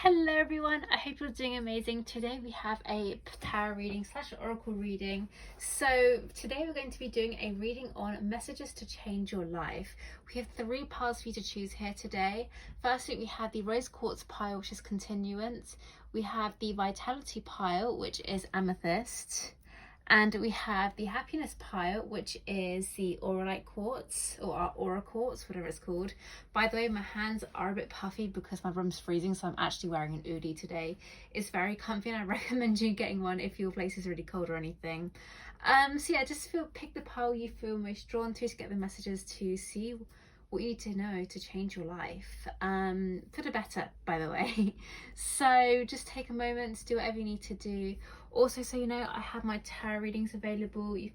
Hello everyone, I hope you're doing amazing. Today we have a tarot reading slash oracle reading. So today we're going to be doing a reading on messages to change your life. We have three piles for you to choose here today. Firstly, we have the rose quartz pile, which is continuance. We have the vitality pile, which is amethyst. And we have the happiness pile, which is the auralite quartz, or our aura quartz, whatever it's called. By the way, my hands are a bit puffy because my room's freezing, so I'm actually wearing an hoodie today. It's very comfy and I recommend you getting one if your place is really cold or anything. So yeah, just pick the pile you feel most drawn to get the messages to see what you need to know to change your life for the better, by the way. So just take a moment to do whatever you need to do. Also, so you know, I have my tarot readings available. It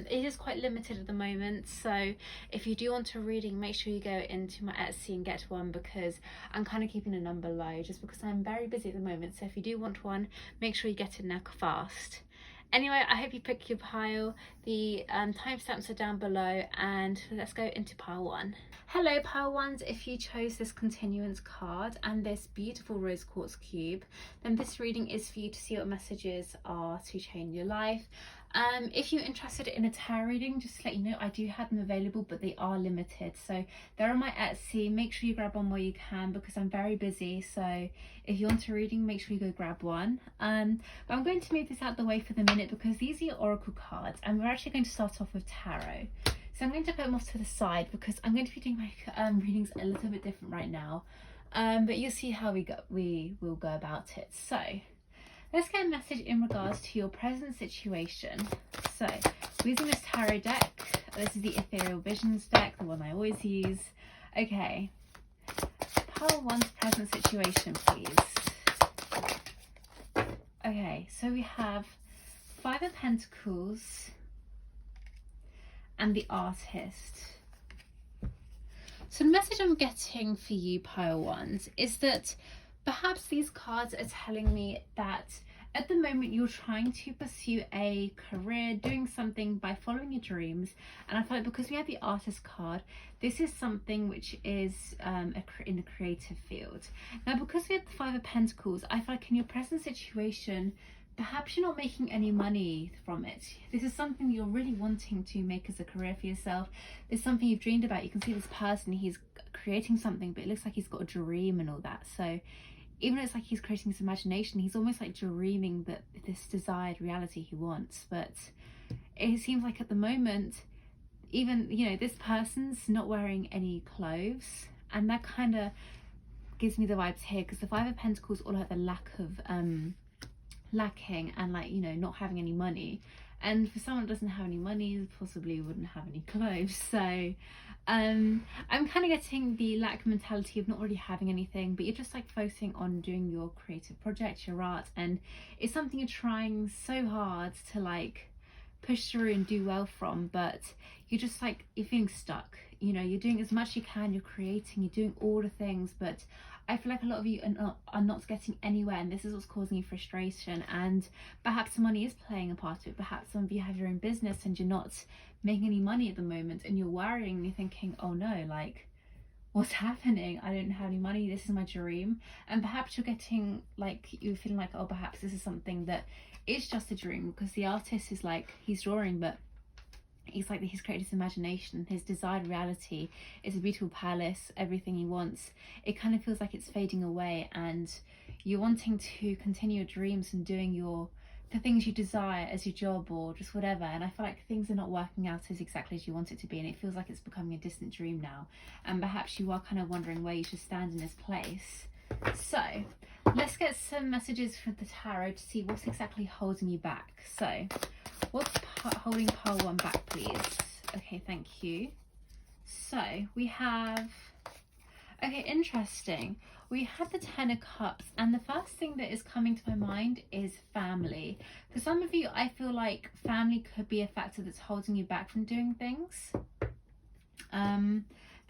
is quite limited at the moment, so if you do want a reading, make sure you go into my Etsy and get one, because I'm kind of keeping a number low just because I'm very busy at the moment. So if you do want one, make sure you get it now fast. Anyway, I hope you pick your pile. The timestamps are down below, and let's go into pile one. Hello pile ones, if you chose this continuance card and this beautiful rose quartz cube, then this reading is for you to see what messages are to change your life. If you're interested in a tarot reading, just to let you know, I do have them available, but they are limited. So they're on my Etsy. Make sure you grab one while you can, because I'm very busy. So if you want a reading, make sure you go grab one. But I'm going to move this out the way for the minute because these are your oracle cards, and we're actually going to start off with tarot. So I'm going to put them off to the side because I'm going to be doing my readings a little bit different right now. But you'll see how we will go about it. So let's get a message in regards to your present situation. So we're using this tarot deck. This is the Ethereal Visions deck, the one I always use. Okay, pile one's present situation, please. Okay, so we have Five of Pentacles and the Artist. So the message I'm getting for you, pile ones, is that perhaps these cards are telling me that at the moment you're trying to pursue a career, doing something by following your dreams. And I feel like because we have the Artist card, this is something which is in the creative field. Now, because we have the Five of Pentacles, I feel like in your present situation, perhaps you're not making any money from it. This is something you're really wanting to make as a career for yourself. It's something you've dreamed about. You can see this person, he's creating something, but it looks like he's got a dream and all that. So even though it's like he's creating this imagination, he's almost like dreaming that this desired reality he wants. But it seems like at the moment, even, you know, this person's not wearing any clothes, and that kind of gives me the vibes here, because the Five of Pentacles all have the lack of lacking and, like, you know, not having any money. And for someone that doesn't have any money, possibly wouldn't have any clothes. So I'm kind of getting the lack mentality of not really having anything, but you're just like focusing on doing your creative project, your art, and it's something you're trying so hard to like push through and do well from, but you're just like, you're feeling stuck. You know, you're doing as much as you can, you're creating, you're doing all the things, but I feel like a lot of you are not getting anywhere, and this is what's causing you frustration. And perhaps money is playing a part of it. Perhaps some of you have your own business and you're not making any money at the moment, and you're worrying and you're thinking, oh no, like, what's happening? I don't have any money, this is my dream. And perhaps you're getting like, you're feeling like, oh, perhaps this is something that is just a dream, because the artist is like, he's drawing, but he's like, he's created his imagination, his desired reality is a beautiful palace, everything he wants. It kind of feels like it's fading away, and you're wanting to continue your dreams and doing the things you desire as your job or just whatever. And I feel like things are not working out as exactly as you want it to be, and it feels like it's becoming a distant dream now. And perhaps you are kind of wondering where you should stand in this place. So let's get some messages for the tarot to see what's exactly holding you back. So what's holding pile one back, please? Okay, thank you. So we have, okay, interesting. We have the Ten of Cups, and the first thing that is coming to my mind is family. For some of you, I feel like family could be a factor that's holding you back from doing things.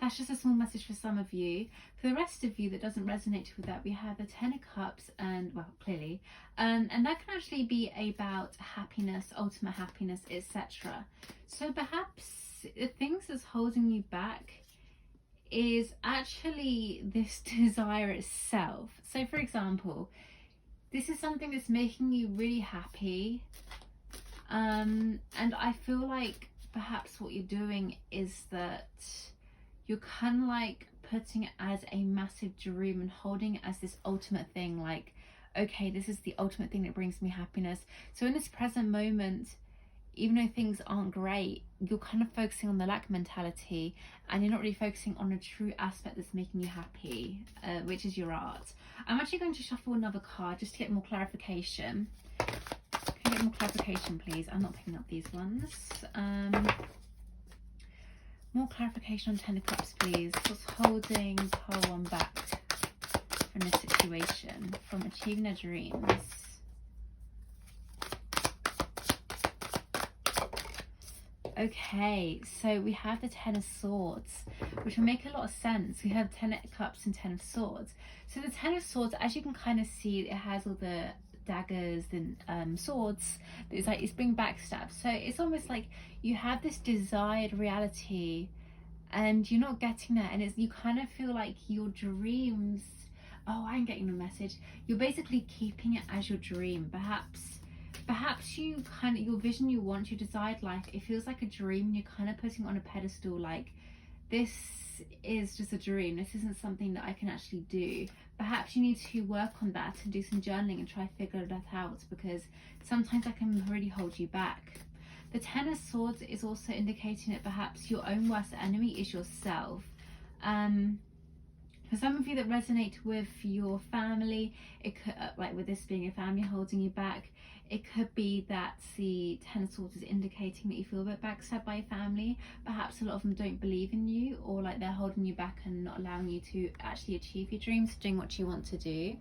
That's just a small message for some of you. For the rest of you that doesn't resonate with that, we have the Ten of Cups, and, well, clearly, and that can actually be about happiness, ultimate happiness, etc. So perhaps the things that's holding you back is actually this desire itself. So for example, this is something that's making you really happy, and I feel like perhaps what you're doing is that you're kind of like putting it as a massive dream and holding it as this ultimate thing, like, okay, this is the ultimate thing that brings me happiness. So in this present moment, even though things aren't great, you're kind of focusing on the lack mentality, and you're not really focusing on a true aspect that's making you happy, which is your art. I'm actually going to shuffle another card just to get more clarification. Can you get more clarification, please? I'm not picking up these ones. More clarification on Ten of Cups, please. What's holding pile 1 back from this situation, from achieving their dreams? Okay, so we have the Ten of Swords, which will make a lot of sense. We have 10 of Cups and 10 of Swords. So the 10 of Swords, as you can kind of see, it has all the daggers and swords. It's like it's being backstabbed. So it's almost like you have this desired reality and you're not getting that, and you kind of feel like your dreams, oh, I'm getting the message, you're basically keeping it as your dream. Perhaps you kind of, your vision you want, your desired life, it feels like a dream, and you're kind of putting it on a pedestal, like, this is just a dream, this isn't something that I can actually do. Perhaps you need to work on that and do some journaling and try to figure that out, because sometimes that can really hold you back. The Ten of Swords is also indicating that perhaps your own worst enemy is yourself. For some of you that resonate with your family, it could, like with this being a family holding you back, it could be that the Ten of Swords is indicating that you feel a bit backstabbed by your family. Perhaps a lot of them don't believe in you, or like they're holding you back and not allowing you to actually achieve your dreams, doing what you want to do.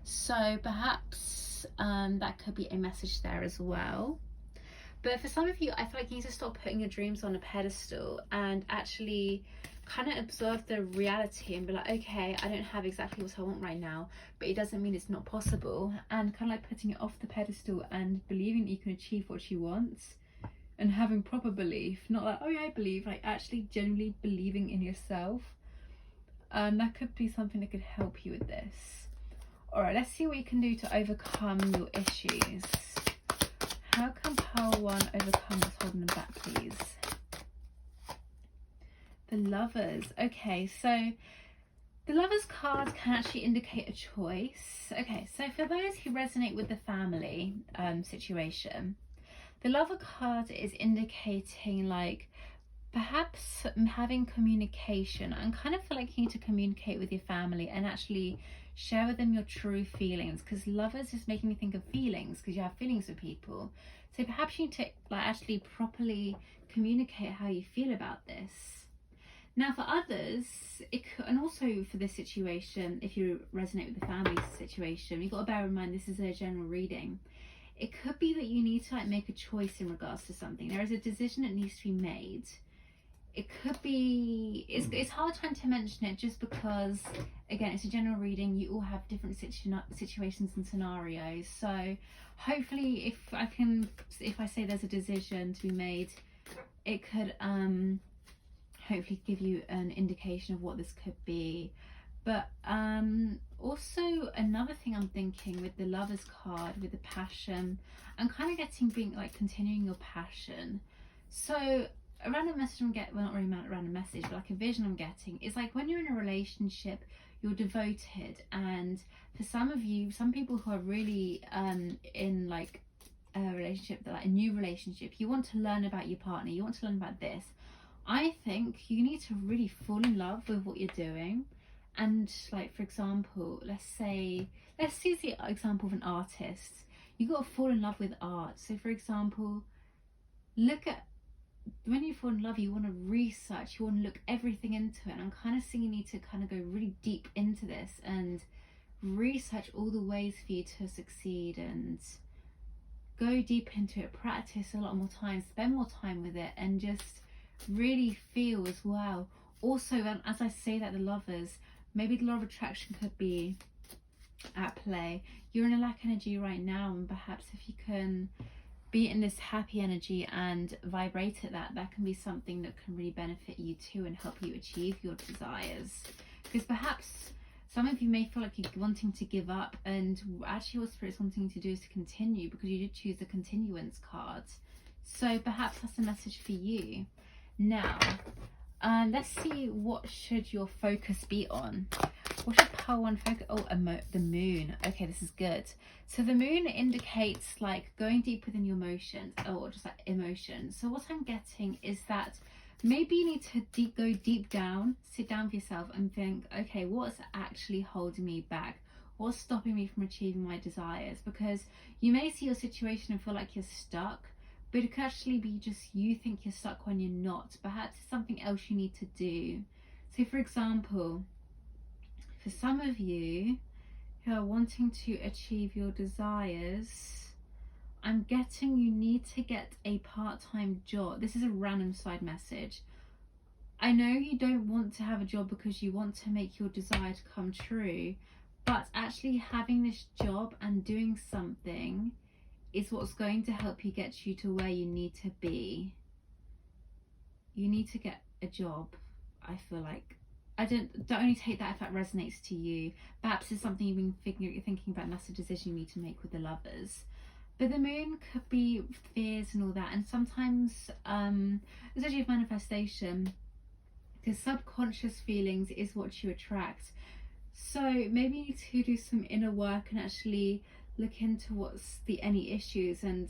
So perhaps that could be a message there as well. But for some of you, I feel like you need to stop putting your dreams on a pedestal and actually kind of observe the reality and be like, okay, I don't have exactly what I want right now, but it doesn't mean it's not possible. And kind of like putting it off the pedestal and believing that you can achieve what you want, and having proper belief, not like, oh yeah, I believe, like actually genuinely believing in yourself. That could be something that could help you with this. All right, let's see what you can do to overcome your issues. How can pile 1 overcome what's holding them back, please? The Lovers. Okay, so the Lovers card can actually indicate a choice. Okay, so for those who resonate with the family situation, the Lover card is indicating like perhaps having communication, and kind of feel like you need to communicate with your family and actually share with them your true feelings, because Lovers is making me think of feelings, because you have feelings with people. So perhaps you need to like actually properly communicate how you feel about this. Now for others, it could, and also for this situation, if you resonate with the family situation, you've got to bear in mind this is a general reading. It could be that you need to like make a choice in regards to something. There is a decision that needs to be made. It could be, it's hard trying to mention it just because, again, it's a general reading. You all have different situations and scenarios. So hopefully if I say there's a decision to be made, it could hopefully give you an indication of what this could be. But also another thing I'm thinking with the Lovers card, with the passion, I'm kind of getting being like continuing your passion. So a random message I'm getting, well, not really a random message, but like a vision I'm getting is like when you're in a relationship, you're devoted, and for some of you, some people who are really in like a relationship, like a new relationship, you want to learn about your partner, you want to learn about this. I think you need to really fall in love with what you're doing. And like, for example, let's use the example of an artist. You got to fall in love with art. So for example, look at, when you fall in love, you want to research, you want to look everything into it. And I'm kind of seeing you need to kind of go really deep into this and research all the ways for you to succeed, and go deep into it, practice a lot more time, spend more time with it, and just really feel as well. Also, as I say that, the Lovers, maybe the law of attraction could be at play. You're in a lack energy right now, and perhaps if you can be in this happy energy and vibrate at that. That can be something that can really benefit you too and help you achieve your desires. Because perhaps some of you may feel like you're wanting to give up, and actually what Spirit's wanting to do is to continue, because you did choose the continuance card. So perhaps that's a message for you. Now, let's see, what should your focus be on? What should pile one focus? Oh, the moon. Okay, this is good. So the moon indicates like going deep within your emotions, or just like emotions. So what I'm getting is that maybe you need to go deep down, sit down with yourself and think, okay, what's actually holding me back? What's stopping me from achieving my desires? Because you may see your situation and feel like you're stuck, but it could actually be just you think you're stuck when you're not. Perhaps it's something else you need to do. So for example, for some of you who are wanting to achieve your desires, I'm getting you need to get a part-time job. This is a random side message. I know you don't want to have a job because you want to make your desire to come true, but actually having this job and doing something is what's going to help you get you to where you need to be. You need to get a job, I feel like. Don't only take that if that resonates to you. Perhaps it's something you've been thinking about, and that's a decision you need to make with the Lovers. But the moon could be fears and all that, and sometimes it's actually a manifestation, because subconscious feelings is what you attract. So maybe you need to do some inner work and actually look into what's any issues and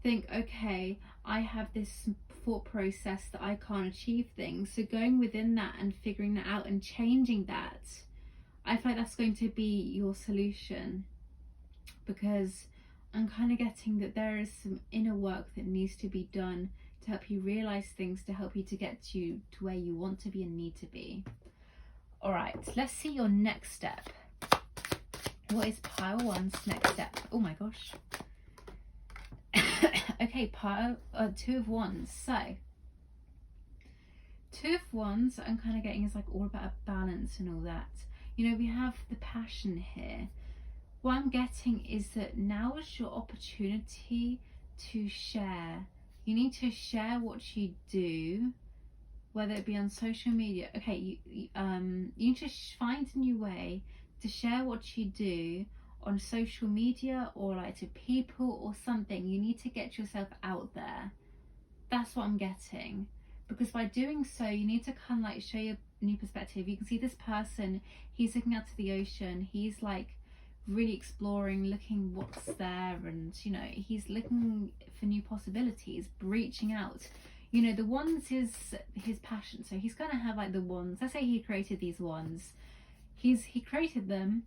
think, okay, I have this thought process that I can't achieve things. So going within that and figuring that out and changing that, I feel like that's going to be your solution, because I'm kind of getting that there is some inner work that needs to be done to help you realize things, to help you to get you to where you want to be and need to be. All right, let's see your next step. What is pile one's next step? Oh my gosh. Okay, pile 2 of Wands. So 2 of Wands, I'm kind of getting is like all about a balance and all that. You know, we have the passion here. What I'm getting is that now is your opportunity to share. You need to share what you do, whether it be on social media. Okay, you need to find a new way to share what you do on social media, or like to people or something. You need to get yourself out there. That's what I'm getting, because by doing so you need to kind of like show your new perspective. You can see this person, he's looking out to the ocean, he's like really exploring, looking what's there, and you know, he's looking for new possibilities, reaching out. You know, the wands is his passion, so he's gonna have like the wands. Let's say he created these wands, he created them,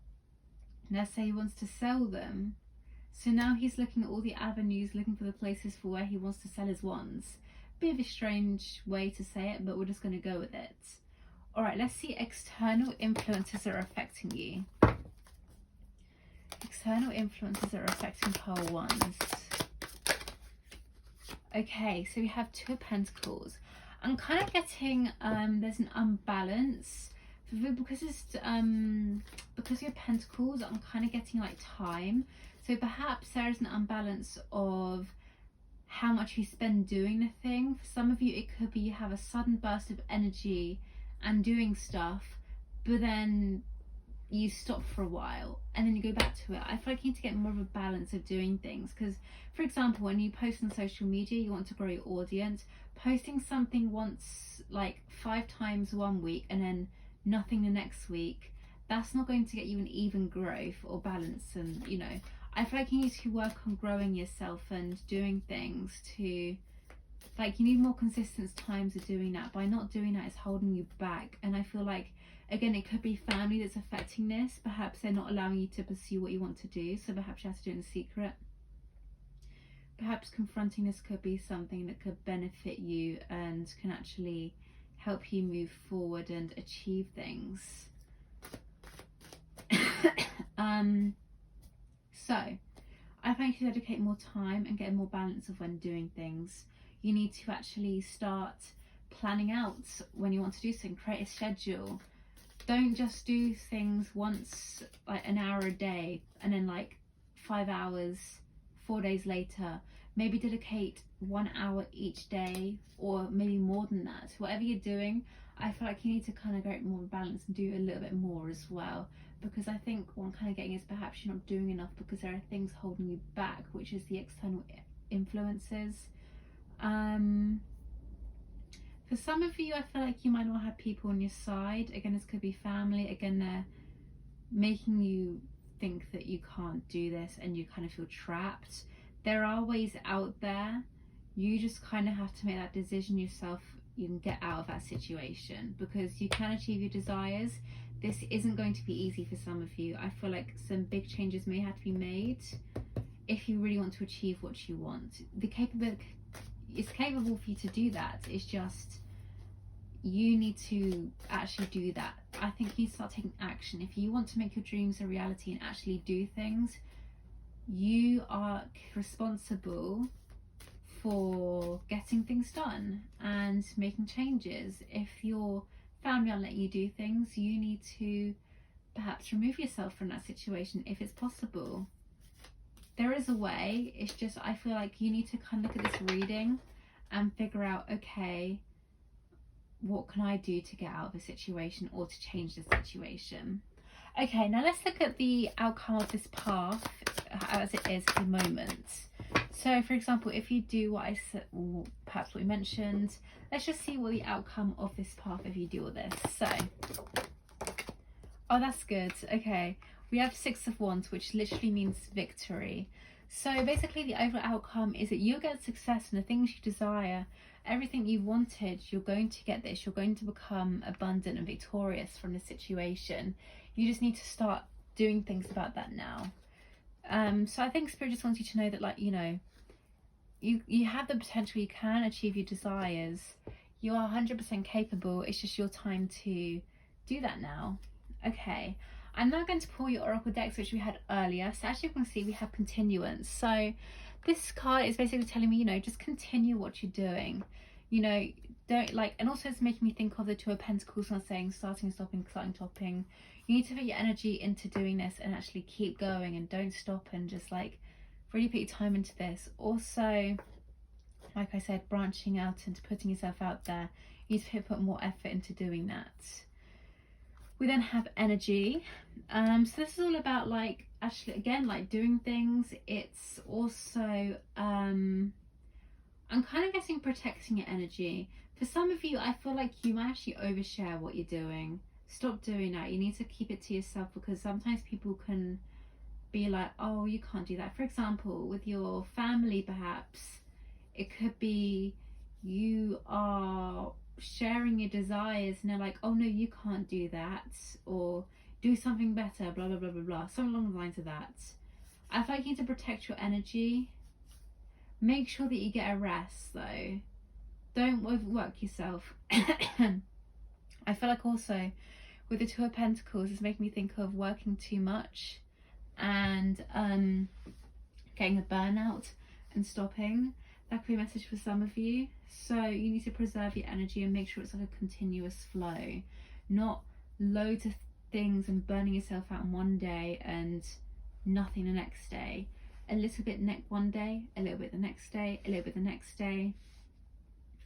let's say he wants to sell them, so now he's looking at all the avenues, looking for the places for where he wants to sell his wands. Bit of a strange way to say it, but we're just going to go with it. All right, let's see external influences that are affecting you. External influences that are affecting pile ones. Okay, so we have 2 of Pentacles. I'm kind of getting there's an unbalance because it's because your Pentacles. I'm kind of getting like time. So perhaps there is an unbalance of how much you spend doing the thing. For some of you, it could be you have a sudden burst of energy and doing stuff, but then you stop for a while and then you go back to it. I feel like you need to get more of a balance of doing things, because for example, when you post on social media, you want to grow your audience. Posting something once, like 5 times one week and then nothing the next week, that's not going to get you an even growth or balance. And you know, I feel like you need to work on growing yourself and doing things to, like, you need more consistent times of doing that. By not doing that, it's holding you back. And I feel like, again, it could be family that's affecting this. Perhaps they're not allowing you to pursue what you want to do, so perhaps you have to do it in secret. Perhaps confronting this could be something that could benefit you and can actually help you move forward and achieve things. So I think you dedicate more time and get more balance of when doing things. You need to actually start planning out when you want to do something. Create a schedule. Don't just do things once, like an hour a day, and then like 5 hours 4 days later. Maybe dedicate 1 hour each day, or maybe more than that. Whatever you're doing, I feel like you need to kind of get more balance and do a little bit more as well, because I think what I'm kind of getting is perhaps you're not doing enough because there are things holding you back, which is the external influences. For some of you, I feel like you might not have people on your side. Again, this could be family. Again, they're making you think that you can't do this and you kind of feel trapped. There are ways out there. You just kind of have to make that decision yourself. You can get out of that situation because you can achieve your desires. This isn't going to be easy for some of you. I feel like some big changes may have to be made if you really want to achieve what you want. It's capable for you to do that. It's just you need to actually do that. I think you need to start taking action. If you want to make your dreams a reality and actually do things, you are responsible for getting things done and making changes. If your family aren't letting you do things, you need to perhaps remove yourself from that situation if it's possible. There is a way. It's just, I feel like you need to kind of look at this reading and figure out, okay, what can I do to get out of a situation or to change the situation? Okay, now let's look at the outcome of this path as it is at the moment. So for example, if you do what I said, or perhaps what we mentioned, let's just see what the outcome of this path if you do all this. So, oh, that's good. Okay, we have 6 of Wands, which literally means victory. So basically the overall outcome is that you'll get success in the things you desire. Everything you wanted, you're going to get this. You're going to become abundant and victorious from the situation. You just need to start doing things about that now. So I think Spirit just wants you to know that, like, you know, you have the potential. You can achieve your desires. You are 100% capable. It's just your time to do that now. Okay, I'm now going to pull your oracle decks, which we had earlier. So as you can see, we have continuance. So this card is basically telling me, you know, just continue what you're doing. You know, don't like, and also it's making me think of the 2 of Pentacles, not saying starting, stopping, starting, stopping. You need to put your energy into doing this and actually keep going and don't stop, and just like really put your time into this. Also, like I said, branching out and putting yourself out there. You need to put more effort into doing that. We then have energy. So this is all about, like, actually again, like doing things. It's also I'm kind of getting protecting your energy. For some of you, I feel like you might actually overshare what you're doing. Stop doing that. You need to keep it to yourself, because sometimes people can be like, oh, you can't do that. For example, with your family, perhaps it could be you are sharing your desires and they're like, oh no, you can't do that, or do something better, blah blah blah blah blah, something along the lines of that. I feel like you need to protect your energy. Make sure that you get a rest though. Don't overwork yourself. I feel like also with the 2 of Pentacles, it's making me think of working too much and getting a burnout and stopping. That could be a message for some of you. So you need to preserve your energy and make sure it's like a continuous flow, not loads of things and burning yourself out in one day and nothing the next day. A little bit one day, a little bit the next day, a little bit the next day,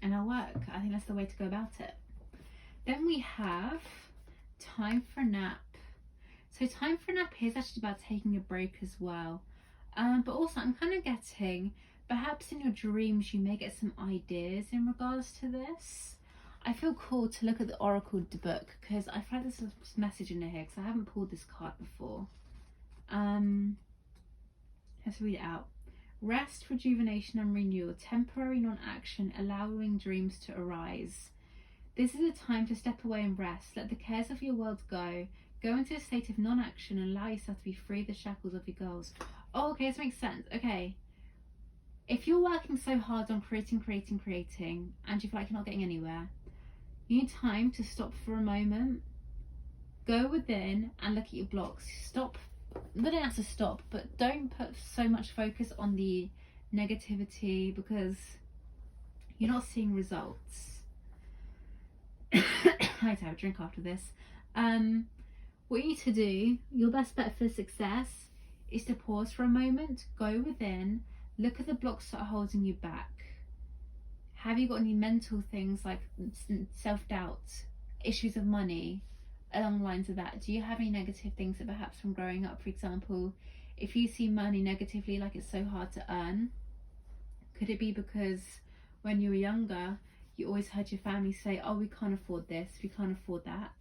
and it'll work. I think that's the way to go about it. Then we have time for a nap. So time for a nap here is actually about taking a break as well. But also I'm kind of getting, perhaps in your dreams you may get some ideas in regards to this. I feel called to look at the oracle book because I feel like there's a message in here because I haven't pulled this card before. Let's read it out. Rest, rejuvenation and renewal. Temporary non-action, allowing dreams to arise. This is a time to step away and rest. Let the cares of your world go. Go into a state of non-action and allow yourself to be free of the shackles of your goals. Oh, okay, this makes sense. Okay. If you're working so hard on creating, and you feel like you're not getting anywhere, you need time to stop for a moment. Go within and look at your blocks. Stop. You don't have to stop, but don't put so much focus on the negativity because you're not seeing results. I need to have a drink after this. What you need to do, your best bet for success is to pause for a moment, go within, look at the blocks that are holding you back. Have you got any mental things like self-doubt, issues of money, along the lines of that? Do you have any negative things that perhaps from growing up, for example, if you see money negatively, like it's so hard to earn, could it be because when you were younger, you always heard your family say, oh, we can't afford this, we can't afford that?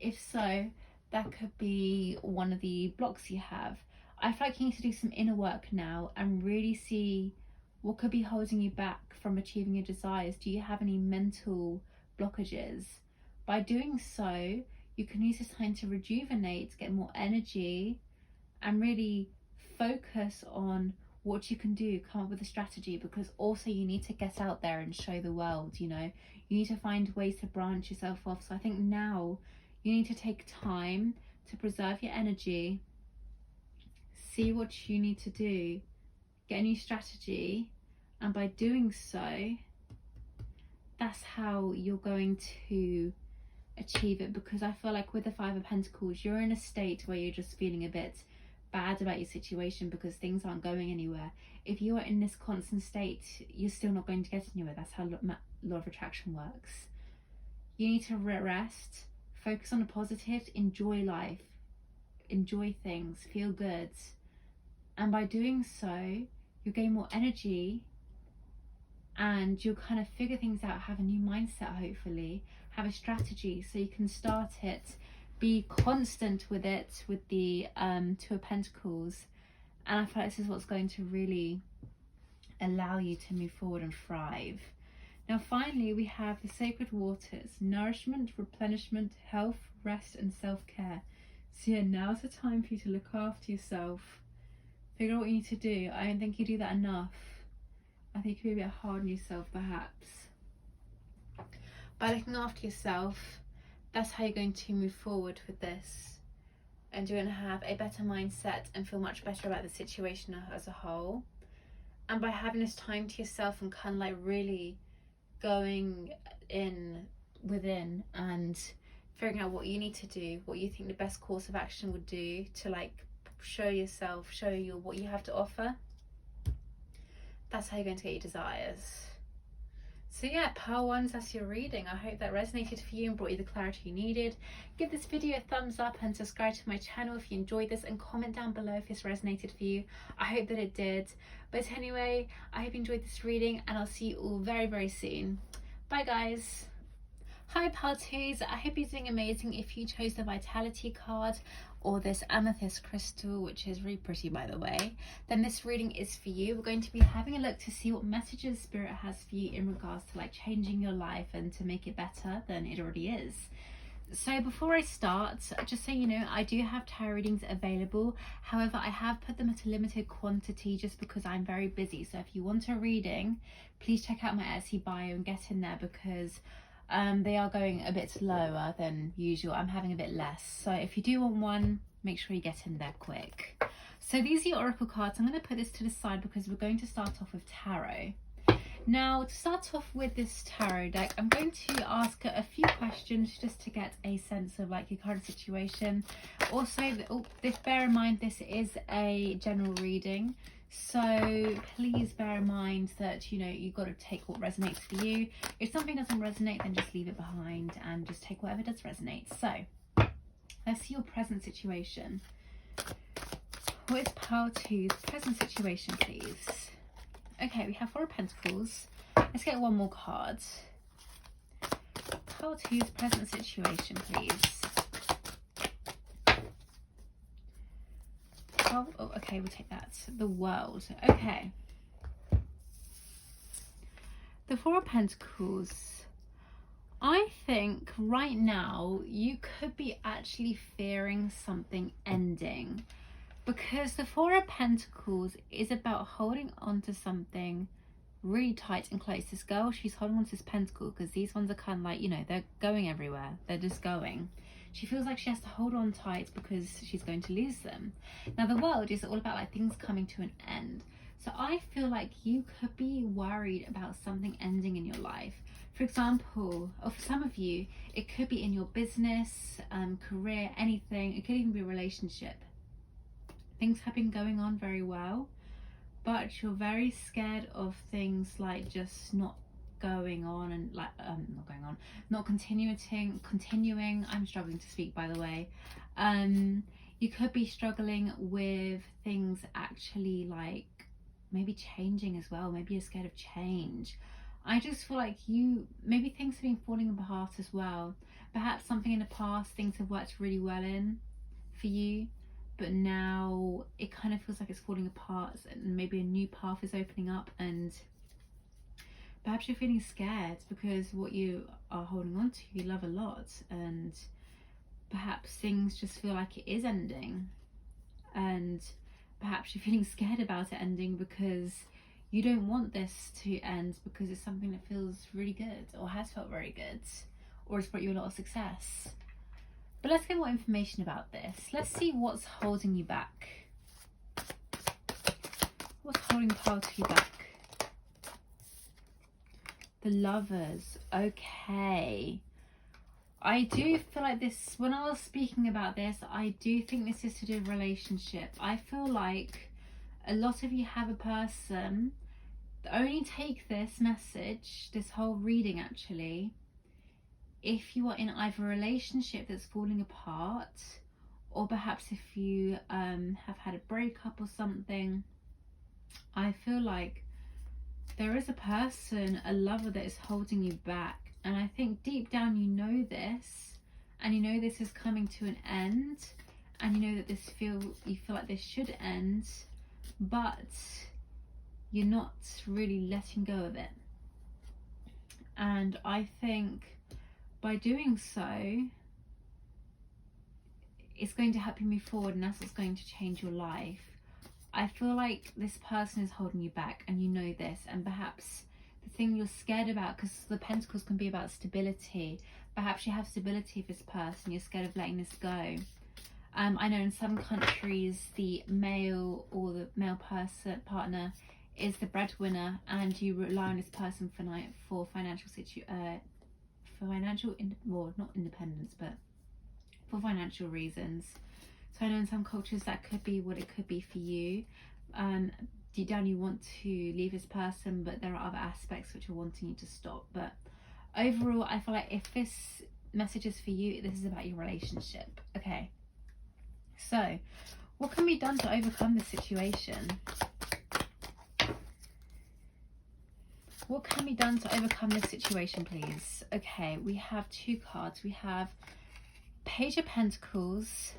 If so, that could be one of the blocks you have. I feel like you need to do some inner work now and really see what could be holding you back from achieving your desires. Do you have any mental blockages? By doing so, you can use this time to rejuvenate, get more energy, and really focus on what you can do, come up with a strategy, because also you need to get out there and show the world, you know. You need to find ways to branch yourself off. So I think now you need to take time to preserve your energy, see what you need to do, get a new strategy, and by doing so, that's how you're going to achieve it. Because I feel like with the Five of Pentacles, you're in a state where you're just feeling a bit bad about your situation because things aren't going anywhere. If you are in this constant state, you're still not going to get anywhere. That's how law of attraction works. You need to rest, focus on the positives, enjoy life, enjoy things, feel good, and by doing so, you'll gain more energy and you'll kind of figure things out, have a new mindset, hopefully have a strategy so you can start it. Be constant with it, with the Two of Pentacles, and I feel like this is what's going to really allow you to move forward and thrive. Now finally, we have the sacred waters: nourishment, replenishment, health, rest, and self-care. So yeah, now's the time for you to look after yourself, figure out what you need to do. I don't think you do that enough. I think you could be a bit hard on yourself perhaps. By looking after yourself, that's how you're going to move forward with this, and you're going to have a better mindset and feel much better about the situation as a whole. And by having this time to yourself and kind of like really going in within and figuring out what you need to do, what you think the best course of action would do to like show yourself, show you what you have to offer, that's how you're going to get your desires. So yeah, Pearl Ones, that's your reading. I hope that resonated for you and brought you the clarity you needed. Give this video a thumbs up and subscribe to my channel if you enjoyed this, and comment down below if this resonated for you. I hope that it did. But anyway, I hope you enjoyed this reading, and I'll see you all very, very soon. Bye guys. Hi Pearl Twos, I hope you're doing amazing. If you chose the Vitality card or this Amethyst crystal, which is really pretty by the way, then this reading is for you. We're going to be having a look to see what messages Spirit has for you in regards to like changing your life and to make it better than it already is. So before I start, just so you know, I do have tarot readings available. However, I have put them at a limited quantity just because I'm very busy. So if you want a reading, please check out my Etsy bio and get in there, because they are going a bit lower than usual. I'm having a bit less. So if you do want one, make sure you get in there quick. So these are your oracle cards. I'm going to put this to the side because we're going to start off with tarot. Now, to start off with this tarot deck, I'm going to ask a few questions just to get a sense of like your current situation. Also, bear in mind this is a general reading, so please bear in mind that, you know, you've got to take what resonates for you. If something doesn't resonate, then just leave it behind and just take whatever does resonate. So let's see your present situation. What is Pearl 2's present situation, please? Okay, we have Four of Pentacles. Let's get one more card. Pearl 2's present situation, please. Oh, okay, we'll take that. The World. Okay. The Four of Pentacles. I think right now you could be actually fearing something ending, because the Four of Pentacles is about holding on to something really tight and close. This girl, she's holding on to this pentacle because these ones are kind of like, you know, they're going everywhere. They're just going. She feels like she has to hold on tight because she's going to lose them. Now the World is all about like things coming to an end. So I feel like you could be worried about something ending in your life. For example, or for some of you, it could be in your business, career, anything. It could even be a relationship. things have been going on very well, but you're very scared of things like just not going on, and like not continuing. I'm struggling to speak, by the way. You could be struggling with things actually like maybe changing as well. Maybe you're scared of change. I just feel like maybe things have been falling apart as well. Perhaps something in the past things have worked really well in for you, but now it kind of feels like it's falling apart, and maybe a new path is opening up, and perhaps you're feeling scared because what you are holding on to you love a lot, and perhaps things just feel like it is ending, and perhaps you're feeling scared about it ending because you don't want this to end, because it's something that feels really good or has felt very good or has brought you a lot of success. But let's get more information about this. Let's see what's holding you back. What's holding part of you back? The Lovers. Okay. I do feel like this, when I was speaking about this, I do think this is to do with relationship. I feel like a lot of you have a person, only take this message, this whole reading actually, if you are in either a relationship that's falling apart, or perhaps if you have had a breakup or something. I feel like there is a person, a lover, that is holding you back. And I think deep down you know this, and you know this is coming to an end, and you know that you feel like this should end, but you're not really letting go of it. And I think by doing so, it's going to help you move forward, and that's what's going to change your life. I feel like this person is holding you back, and you know this, and perhaps the thing you're scared about, because the Pentacles can be about stability, perhaps you have stability with this person, you're scared of letting this go. I know in some countries the male or the male partner is the breadwinner, and you rely on this person for financial not independence, but for financial reasons. So I know in some cultures that could be what it could be for you. Deep down you want to leave this person, but there are other aspects which are wanting you to stop. But overall, I feel like if this message is for you, this is about your relationship. Okay, so what can be done to overcome this situation? What can be done to overcome this situation, please? Okay, we have two cards. We have Page of Pentacles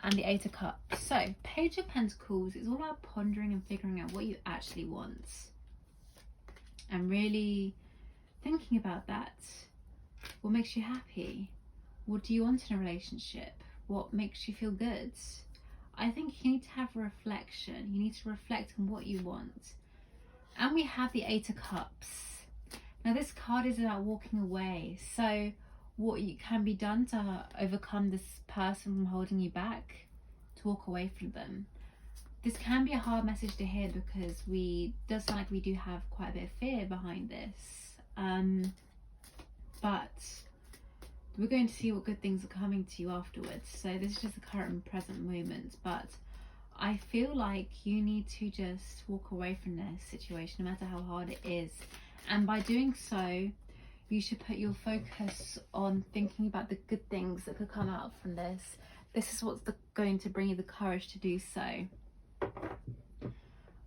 and the Eight of Cups. So Page of Pentacles is all about pondering and figuring out what you actually want, and really thinking about that. What makes you happy? What do you want in a relationship? What makes you feel good? I think you need to have a reflection. You need to reflect on what you want. And we have the Eight of Cups. Now this card is about walking away. So what can be done to overcome this person from holding you back, to walk away from them. This can be a hard message to hear, because does sound like we do have quite a bit of fear behind this. But we're going to see what good things are coming to you afterwards. So this is just the current and present moment, but I feel like you need to just walk away from this situation, no matter how hard it is. And by doing so, you should put your focus on thinking about the good things that could come out from this. This is what's going to bring you the courage to do so.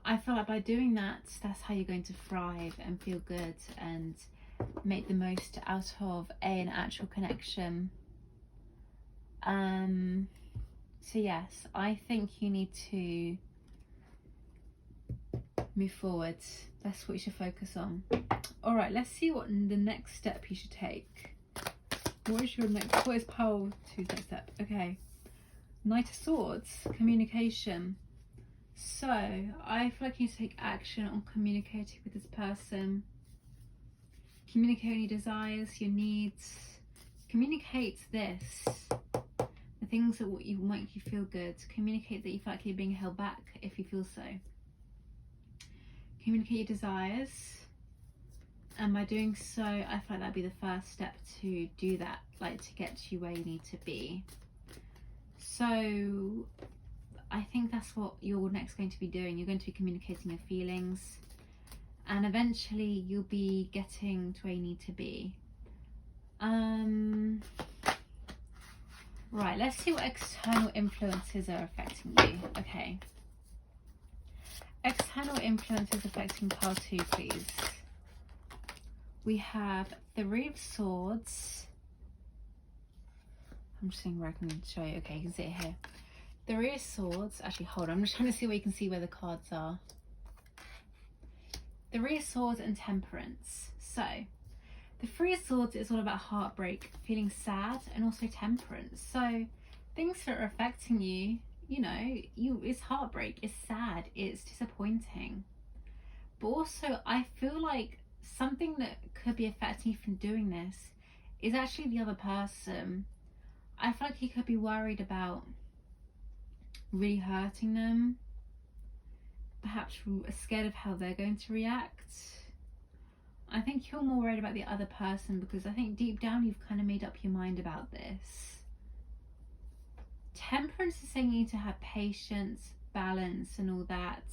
I feel like by doing that, that's how you're going to thrive and feel good and make the most out of an actual connection. So yes, I think you need to move forward. That's what you should focus on. All right, let's see what the next step you should take. What is Pole 2's next step? Okay, Knight of Swords, communication. So I feel like you need to take action on communicating with this person. Communicate your desires, your needs. Communicate this, the things that you make you feel good. Communicate that you feel like you're being held back if you feel so. Communicate your desires, and by doing so, I feel like that'd be the first step to do that, like to get you where you need to be. So I think that's what you're next going to be doing. You're going to be communicating your feelings, and eventually you'll be getting to where you need to be. Right, let's see what external influences are affecting you. Okay. External influences affecting pile 2, please. We have the Three of Swords. I'm just seeing where I can show you. Okay, you can see it here. The Three of Swords. Actually, hold on. I'm just trying to see where you can see where the cards are. The Three of Swords and Temperance. So, the Three of Swords is all about heartbreak, feeling sad, and also temperance. So, things that are affecting you, you know, it's heartbreak, it's sad, it's disappointing. But also, I feel like something that could be affecting you from doing this is actually the other person. I feel like you could be worried about really hurting them. Perhaps scared of how they're going to react. I think you're more worried about the other person because I think deep down you've kind of made up your mind about this. Temperance is saying you need to have patience, balance, and all that.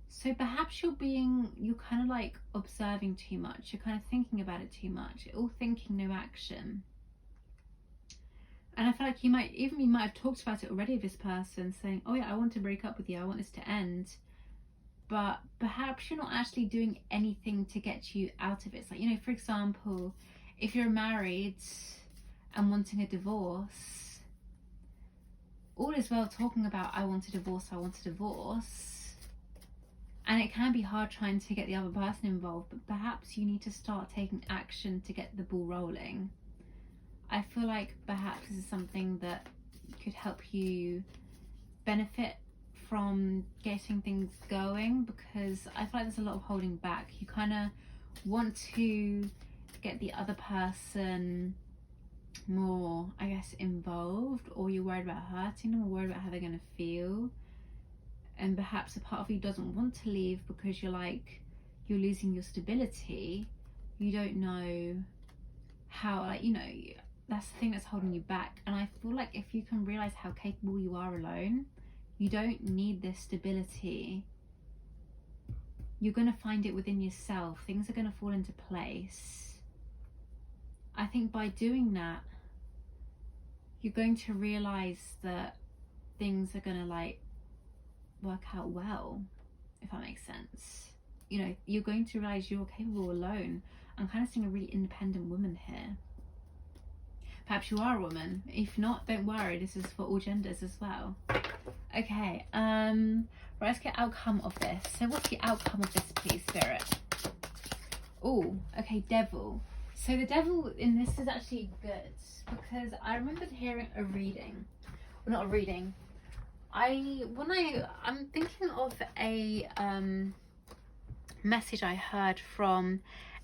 So perhaps you're kind of like observing too much. You're kind of thinking about it too much. All thinking, no action. And I feel like you might have talked about it already with this person, saying, oh yeah, I want to break up with you, I want this to end. But perhaps you're not actually doing anything to get you out of it. It's like, you know, for example, if you're married and wanting a divorce, all is well talking about, I want a divorce, and it can be hard trying to get the other person involved, but perhaps you need to start taking action to get the ball rolling. I feel like perhaps this is something that could help you benefit from getting things going, because I feel like there's a lot of holding back. You kind of want to get the other person more, I guess, involved, or you're worried about hurting them, or worried about how they're going to feel. And perhaps a part of you doesn't want to leave because you're like, you're losing your stability. You don't know how, like, you know, that's the thing that's holding you back. And I feel like if you can realize how capable you are alone, you don't need this stability. You're going to find it within yourself. Things are going to fall into place. I think by doing that, you're going to realize that things are going to like work out well, if that makes sense. You know, you're going to realize you're capable alone. I'm kind of seeing a really independent woman here. Perhaps you are a woman. If not, don't worry, this is for all genders as well. Okay, right, let's get outcome of this. So what's the outcome of this, please, Spirit? Oh, okay, Devil. So the Devil in this is actually good, because I remembered hearing a reading, well, not a reading. I'm thinking of a message I heard from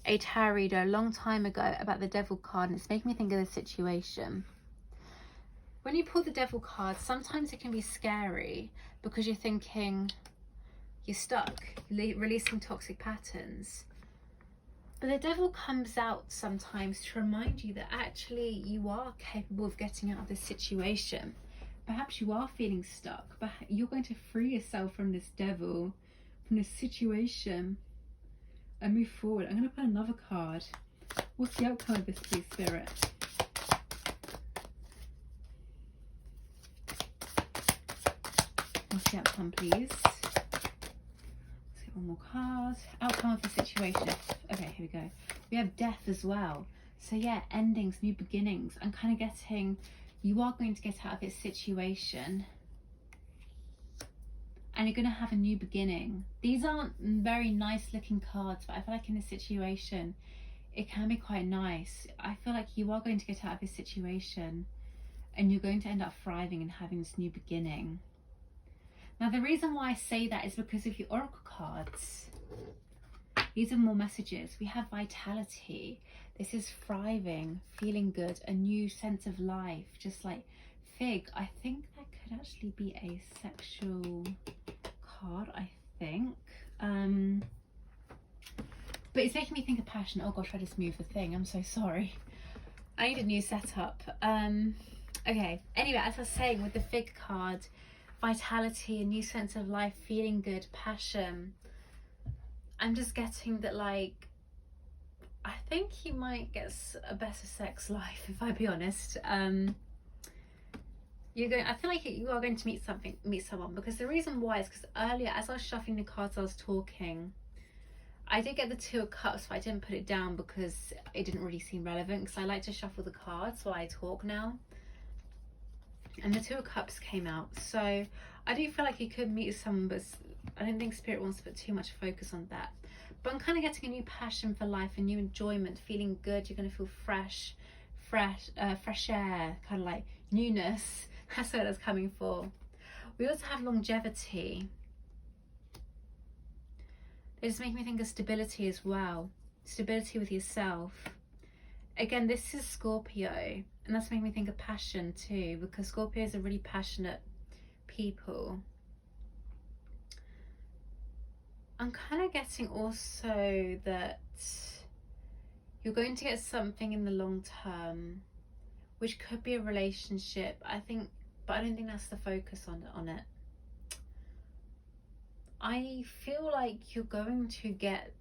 a tarot reader a long time ago about the Devil card, and it's making me think of the situation. When you pull the Devil card, sometimes it can be scary because you're thinking you're stuck, releasing toxic patterns. But the Devil comes out sometimes to remind you that actually you are capable of getting out of this situation. Perhaps you are feeling stuck, but you're going to free yourself from this Devil, from this situation, and move forward. I'm going to put another card. What's the outcome of this, please, Spirit? What's the outcome, please? Let's get one more card. Outcome of the situation. Okay, here we go. We have Death as well. So yeah, endings, new beginnings. I'm kind of getting, you are going to get out of this situation and you're going to have a new beginning. These aren't very nice looking cards, but I feel like in this situation, it can be quite nice. I feel like you are going to get out of this situation and you're going to end up thriving and having this new beginning. Now, the reason why I say that is because of your oracle cards. These are more messages. We have vitality. This is thriving, feeling good, a new sense of life, just like Fig. I think that could actually be a sexual card, I think. But it's making me think of passion. Oh gosh, I just moved the thing. I'm so sorry. I need a new setup. Okay, anyway, as I was saying, with the Fig card, vitality, a new sense of life, feeling good, passion. I'm just getting that, like, I think you might get a better sex life, if I be honest. I feel like you are going to meet someone, because the reason why is because earlier, as I was shuffling the cards, I was talking. I did get the Two of Cups, but I didn't put it down because it didn't really seem relevant, because I like to shuffle the cards while I talk now. And the Two of Cups came out, so I do feel like you could meet someone, but I don't think Spirit wants to put too much focus on that. But I'm kind of getting a new passion for life, a new enjoyment, feeling good. You're going to feel fresh air, kind of like newness. That's what it's coming for. We also have longevity. They just make me think of stability as well. Stability with yourself. Again, this is Scorpio, and that's making me think of passion too, because Scorpios are really passionate people. I'm kind of getting also that you're going to get something in the long term, which could be a relationship, I think, but I don't think that's the focus on it. I feel like you're going to get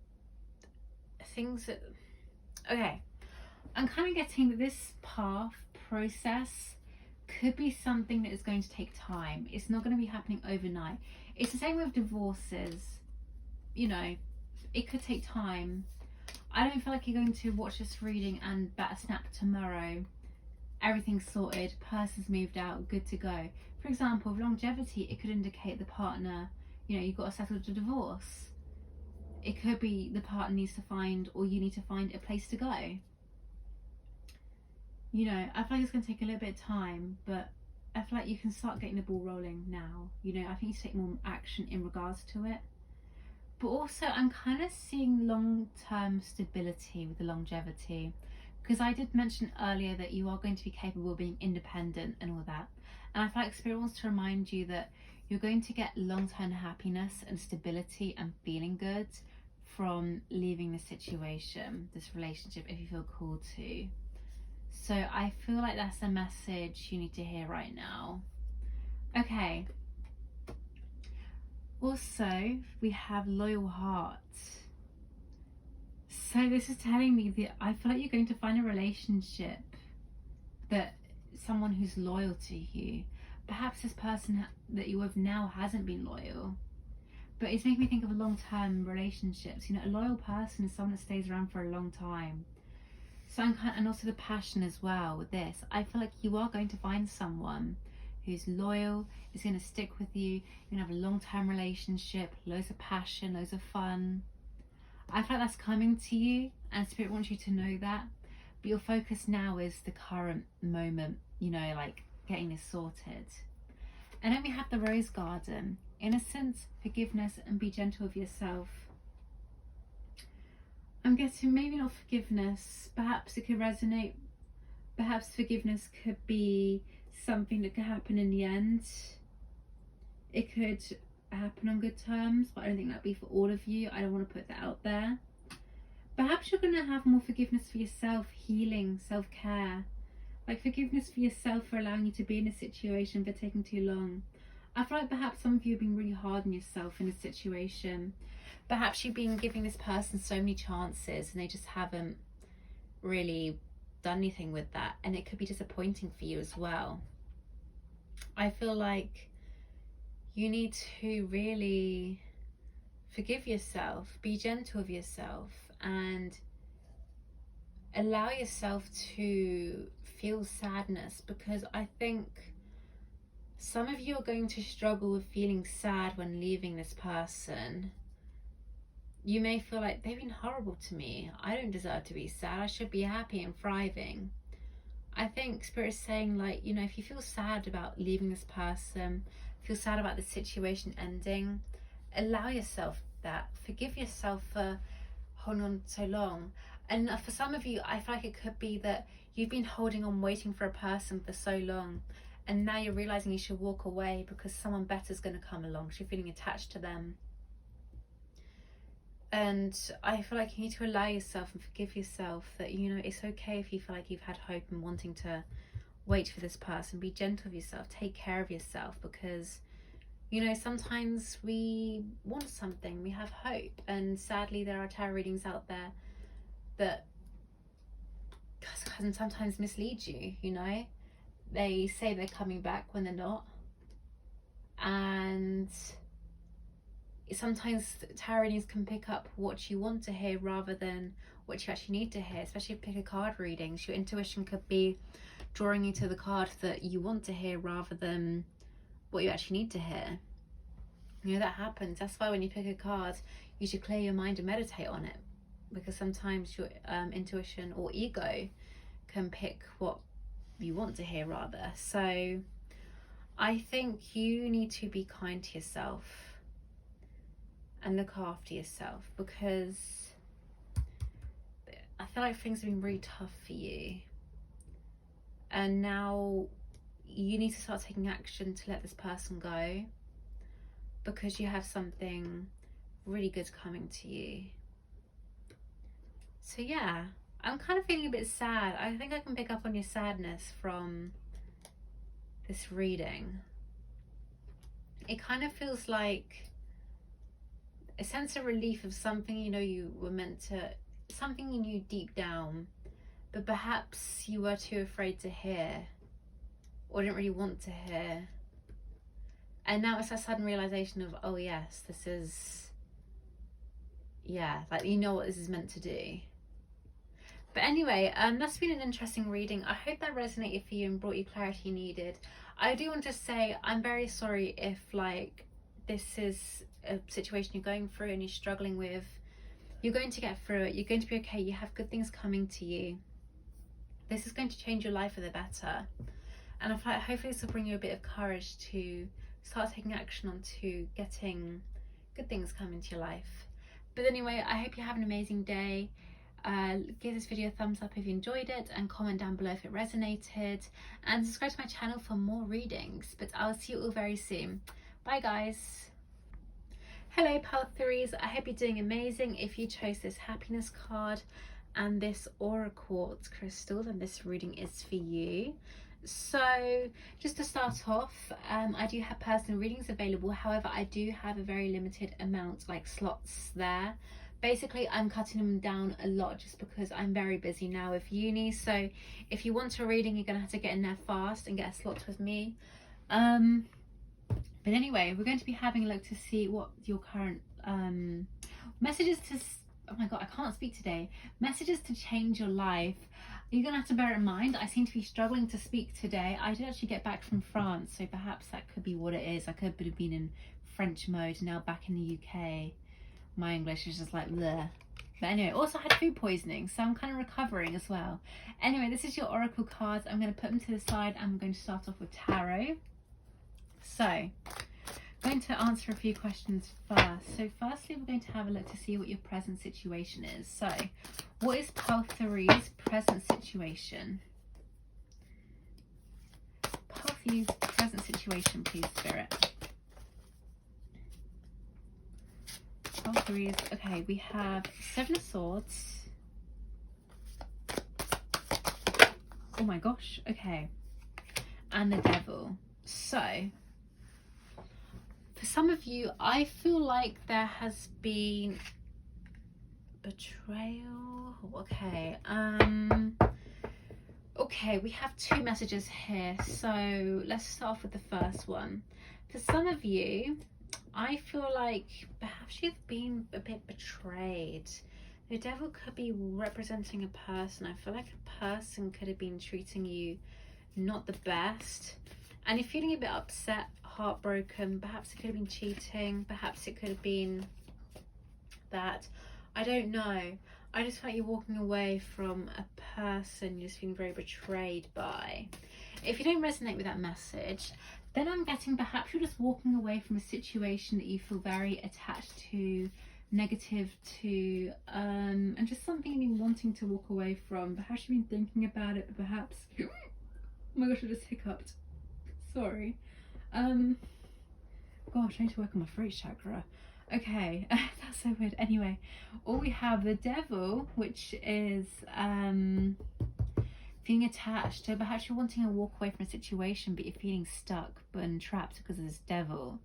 things that, okay, I'm kind of getting that this process could be something that is going to take time. It's not going to be happening overnight. It's the same with divorces. You know, it could take time. I don't feel like you're going to watch this reading and bat a snap tomorrow. Everything's sorted, person's moved out, good to go. For example, with longevity, it could indicate the partner, you know, you've got to settle the divorce. It could be the partner needs to find, or you need to find a place to go. You know, I feel like it's going to take a little bit of time, but I feel like you can start getting the ball rolling now. You know, I think you should take more action in regards to it. But also, I'm kind of seeing long-term stability with the longevity, because I did mention earlier that you are going to be capable of being independent and all that. And I feel like Spirit wants to remind you that you're going to get long-term happiness and stability and feeling good from leaving this situation, this relationship, if you feel called to. So I feel like that's a message you need to hear right now. Okay. Also, we have loyal heart. So this is telling me that I feel like you're going to find a relationship that someone who's loyal to you. Perhaps this person that you're with now hasn't been loyal, but it's making me think of long-term relationships. You know, a loyal person is someone that stays around for a long time. So and also the passion as well with this. I feel like you are going to find someone who's loyal, is going to stick with you. You're going to have a long-term relationship, loads of passion, loads of fun. I feel like that's coming to you, and Spirit wants you to know that. But your focus now is the current moment, you know, like getting this sorted. And then we have the Rose Garden. Innocence, forgiveness, and be gentle with yourself. I'm getting maybe not forgiveness. Perhaps it could resonate. Perhaps forgiveness could be something that could happen in the end. It could happen on good terms, but I don't think that'd be for all of you. I don't want to put that out there. Perhaps you're going to have more forgiveness for yourself, healing, self-care. Like forgiveness for yourself for allowing you to be in a situation for taking too long. I feel like perhaps some of you have been really hard on yourself in a situation. Perhaps you've been giving this person so many chances and they just haven't really done anything with that, and it could be disappointing for you as well. I feel like you need to really forgive yourself, be gentle with yourself, and allow yourself to feel sadness, because I think some of you are going to struggle with feeling sad when leaving this person. You may feel like they've been horrible to me. I don't deserve to be sad. I should be happy and thriving. I think Spirit is saying, like, you know, if you feel sad about leaving this person, feel sad about the situation ending, allow yourself that. Forgive yourself for holding on so long. And for some of you, I feel like it could be that you've been holding on, waiting for a person for so long, and now you're realizing you should walk away because someone better is going to come along. So you're feeling attached to them. And I feel like you need to allow yourself and forgive yourself that, you know, it's okay if you feel like you've had hope and wanting to wait for this person. Be gentle with yourself. Take care of yourself, because, you know, sometimes we want something, we have hope, and sadly there are tarot readings out there that can sometimes mislead you. You know, they say they're coming back when they're not, and sometimes tarot readings can pick up what you want to hear rather than what you actually need to hear, especially if you pick a card readings. Your intuition could be drawing you to the card that you want to hear rather than what you actually need to hear. You know, that happens. That's why when you pick a card, you should clear your mind and meditate on it, because sometimes your intuition or ego can pick what you want to hear rather. So I think you need to be kind to yourself and look after yourself, because I feel like things have been really tough for you, and now you need to start taking action to let this person go, because you have something really good coming to you. So yeah, I'm kind of feeling a bit sad. I think I can pick up on your sadness from this reading. It kind of feels like a sense of relief of something, you know, you were meant to, something you knew deep down, but perhaps you were too afraid to hear, or didn't really want to hear. And now it's that sudden realization of, oh yes, this is, yeah, like, you know what this is meant to do. But anyway, that's been an interesting reading. I hope that resonated for you and brought you clarity you needed. I do want to say I'm very sorry if, like, this is a situation you're going through and you're struggling with. You're going to get through it. You're going to be okay. You have good things coming to you. This is going to change your life for the better. And I feel like hopefully this will bring you a bit of courage to start taking action onto getting good things coming to your life. But anyway, I hope you have an amazing day. Give this video a thumbs up if you enjoyed it, and comment down below if it resonated, and subscribe to my channel for more readings. But I'll see you all very soon. Bye guys. Hello Pal Threes, I hope you're doing amazing. If you chose this happiness card and this aura quartz crystal, then this reading is for you. So just to start off, I do have personal readings available. However, I do have a very limited amount, like, slots there. Basically, I'm cutting them down a lot just because I'm very busy now with uni. So if you want a reading, you're gonna have to get in there fast and get a slot with me. But anyway, we're going to be having a look to see what your current messages to, oh my god, I can't speak today, messages to change your life. You're gonna have to bear it in mind, I seem to be struggling to speak today. I did actually get back from France, so perhaps that could be what it is. I could have been in French mode, now back in the UK. My English is just like bleh. But anyway, also had food poisoning, so I'm kind of recovering as well. Anyway, this is your oracle cards. I'm going to put them to the side, and I'm going to start off with tarot. So, I'm going to answer a few questions first. So firstly, we're going to have a look to see what your present situation is. So, what is Pal 3's present situation? Pal 3's present situation, please, Spirit. Pal 3's, okay, we have 7 of Swords. Oh my gosh, okay. And the Devil. So, for some of you, I feel like there has been betrayal. Okay, okay, we have 2 messages here. So let's start off with the first one. For some of you, I feel like perhaps you've been a bit betrayed. The Devil could be representing a person. I feel like a person could have been treating you not the best, and you're feeling a bit upset, heartbroken. Perhaps it could have been cheating, perhaps it could have been that, I don't know. I just feel like you're walking away from a person you're just feeling very betrayed by. If you don't resonate with that message, then I'm getting perhaps you're just walking away from a situation that you feel very attached to, negative to, and just something you've been wanting to walk away from. Perhaps you've been thinking about it, but perhaps oh my gosh, I just hiccuped, sorry. Gosh, I need to work on my throat chakra. Okay, that's so weird. Anyway, we have the Devil, which is feeling attached. So perhaps you're wanting to walk away from a situation, but you're feeling stuck and trapped because of this devil.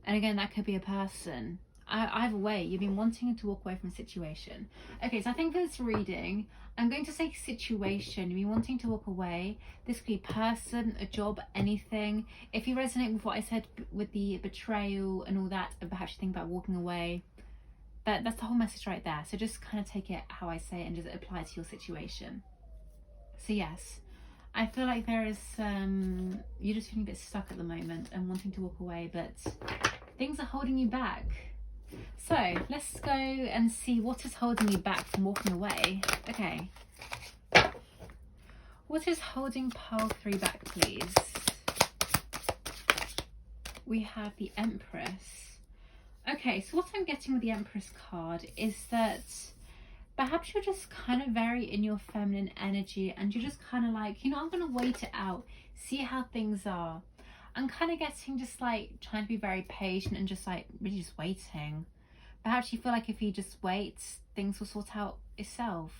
And again, that could be a person. Either way, you've been wanting to walk away from a situation. Okay, so I think for this reading, I'm going to say situation. You've been wanting to walk away. This could be a person, a job, anything. If you resonate with what I said with the betrayal and all that, and perhaps you think about walking away, that's the whole message right there. So just kind of take it how I say it and just apply it to your situation. So yes, I feel like there is, you're just feeling a bit stuck at the moment and wanting to walk away, but things are holding you back. So let's go and see what is holding you back from walking away. Okay. What is holding pile 3 back, please? We have the Empress. Okay, so what I'm getting with the Empress card is that perhaps you're just kind of very in your feminine energy and you're just kind of like, you know, I'm going to wait it out, see how things are. I'm kind of getting just like trying to be very patient and just like really just waiting. Perhaps you feel like if you just wait, things will sort out itself,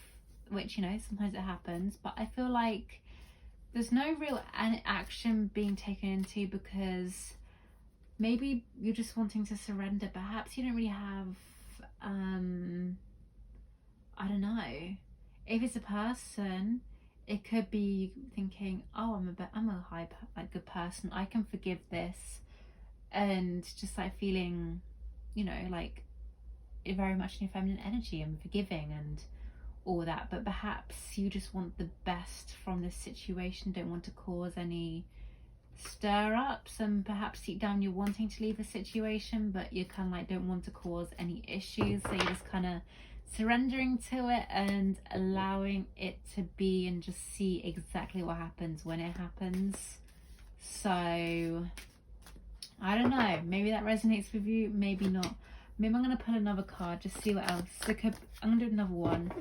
which, you know, sometimes it happens. But I feel like there's no real action being taken into because maybe you're just wanting to surrender. Perhaps you don't really have, I don't know. If it's a person, it could be thinking, oh, I'm a good person. I can forgive this, and just like feeling, you know, like very much in your feminine energy and forgiving and all that. But perhaps you just want the best from this situation, don't want to cause any stir ups, and perhaps deep down you're wanting to leave the situation, but you kind of like don't want to cause any issues, so you're just kind of surrendering to it and allowing it to be and just see exactly what happens when it happens. So I don't know, maybe that resonates with you, maybe not. Maybe I'm going to pull another card, just see what else. So I'm going to do another one.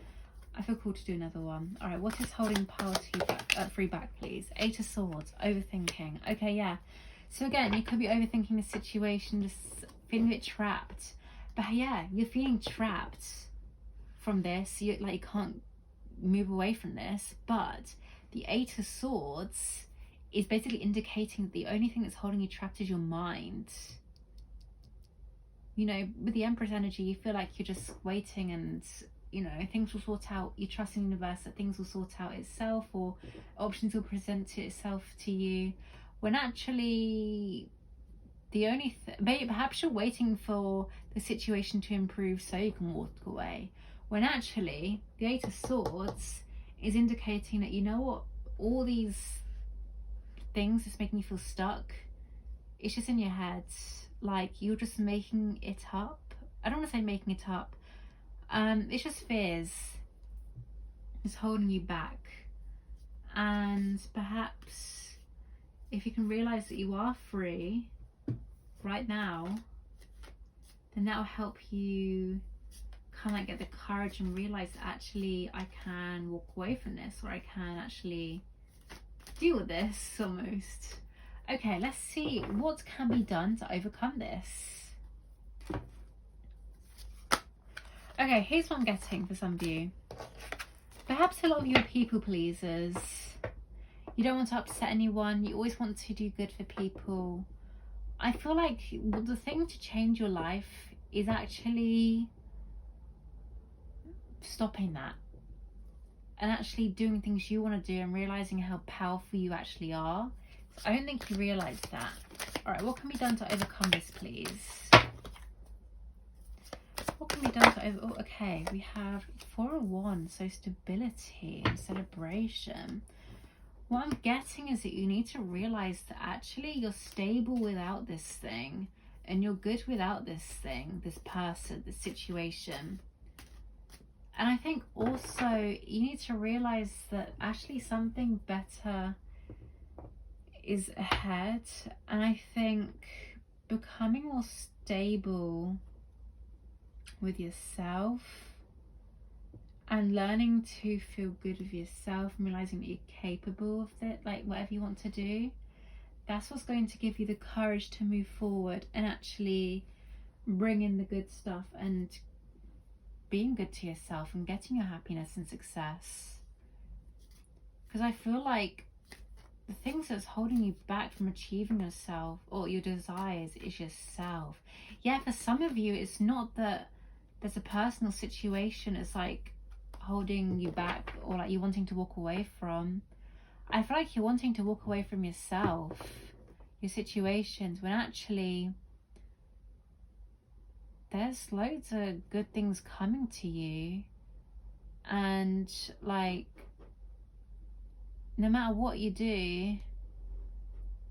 I feel cool to do another one. All right, what is holding pile 3 back, please? 8 of Swords, overthinking. Okay, yeah. So again, you could be overthinking the situation, just feeling a bit trapped. But yeah, you're feeling trapped from this. You can't move away from this. But the 8 of Swords is basically indicating that the only thing that's holding you trapped is your mind. You know, with the Empress energy, you feel like you're just waiting and, you know, things will sort out. You trust in the universe that things will sort out itself, or options will present itself to you, when actually the only perhaps you're waiting for the situation to improve so you can walk away, when actually the 8 of Swords is indicating that, you know what, all these things that's making you feel stuck, it's just in your head. Like, you're just making it up. I don't want to say making it up. It's just fears. It's holding you back. And perhaps if you can realize that you are free right now, then that will help you kind of like get the courage and realize that actually I can walk away from this, or I can actually deal with this almost. Okay, let's see what can be done to overcome this. Okay, here's what I'm getting for some of you. Perhaps a lot of you are people pleasers. You don't want to upset anyone. You always want to do good for people. I feel like the thing to change your life is actually stopping that and actually doing things you want to do and realizing how powerful you actually are. I don't think you realise that. Alright, what can be done to overcome this, please? What can be done to oh, okay, we have 4 of Wands, so stability and celebration. What I'm getting is that you need to realise that actually you're stable without this thing, and you're good without this thing, this person, this situation. And I think also you need to realise that actually something better is ahead. And I think becoming more stable with yourself and learning to feel good with yourself and realizing that you're capable of it, like whatever you want to do, that's what's going to give you the courage to move forward and actually bring in the good stuff and being good to yourself and getting your happiness and success. Because I feel like the things that's holding you back from achieving yourself or your desires is yourself. Yeah, for some of you, it's not that there's a personal situation it's like holding you back or like you're wanting to walk away from. I feel like you're wanting to walk away from yourself, your situations, when actually there's loads of good things coming to you. And like, no matter what you do,